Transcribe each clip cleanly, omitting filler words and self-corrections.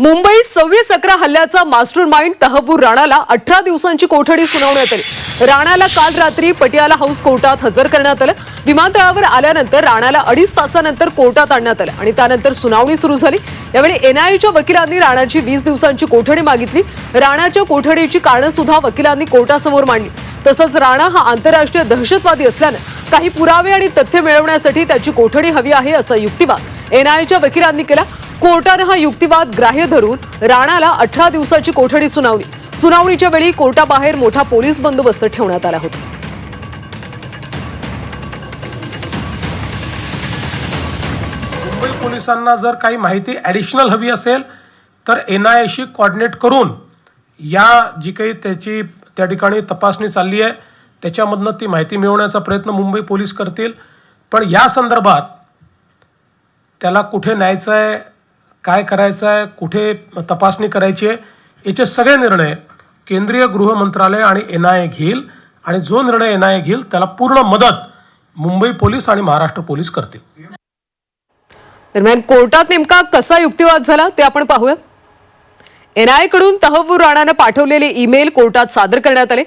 मुंबई 26/11 हल्ल्याचा मास्टरमाइंड तहव्वूर राणाला 18 दिवसांची कोठडी सुनावण्यात आली। राणाला काल रात्री पटियाला हाऊस कोर्टात हजर करण्यात आलं। विमानतळावर आल्यानंतर राणाला 2.5 तासानंतर कोर्टात आणण्यात आलं आणि त्यानंतर सुनावणी सुरू झाली। यावेळी एनआयएच्या वकिलांनी राणाची 20 दिवसांची कोठडी मागितली। राणाच्या कोठडीची कारणं सुद्धा वकिलांनी कोर्टासमोर मांडली। तसंच राणा हा आंतरराष्ट्रीय दहशतवादी असल्याने काही पुरावे आणि तथ्य मिळवण्यासाठी त्याची कोठडी हवी आहे असा युक्तिवाद एनआयएच्या वकिलांनी केला। कोर्टाने हा युक्तिवाद ग्राह्य धरून राणाला 18 दिवसाची कोठडी सुनावली। सुनावणीच्या वेळी कोर्टाबाहेर मोठा पोलीस बंदोबस्त ठेवण्यात आला होता। मुंबई पोलिसांना जर काही माहिती ॲडिशनल हवी असेल तर एनआयएशी कोऑर्डिनेट करून या जी काही त्याची त्या ठिकाणी तपासणी चालली आहे त्याच्यामधनं ती माहिती मिळवण्याचा प्रयत्न मुंबई पोलीस करतील। पण या संदर्भात त्याला कुठे न्यायचं आहे, काय करायचं आहे, कुठे तपासणी करायची आहे, याचे सगळे निर्णय केंद्रीय गृह मंत्रालय आणि एनआयए घेईल आणि जो निर्णय एनआयए घेईल त्याला पूर्ण मदत मुंबई पोलीस आणि महाराष्ट्र पोलीस करतील। दरम्यान कोर्टात नेमका कसा युक्तिवाद झाला ते आपण पाहूया। एनआयए कडून तहव्वूर राणाने पाठवलेले ईमेल कोर्टात सादर करण्यात आले।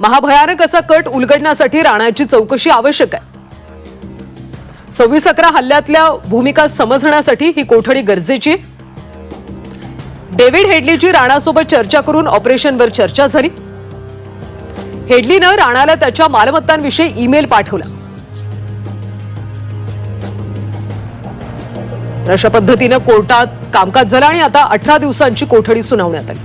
महाभयानक असा कट उलगडण्यासाठी राणाची चौकशी आवश्यक आहे। 26/11 हल्ल्यातल्या भूमिका समजण्यासाठी ही कोठडी गरजेची आहे। डेव्हिड हेडलीची राणासोबत चर्चा करून ऑपरेशनवर चर्चा झाली। हेडलीनं राणाला त्याच्या मालमत्तांविषयी ईमेल पाठवला। अशा पद्धतीने कोर्टात कामकाज झालं आणि आता 18 दिवसांची कोठडी सुनावण्यात आली।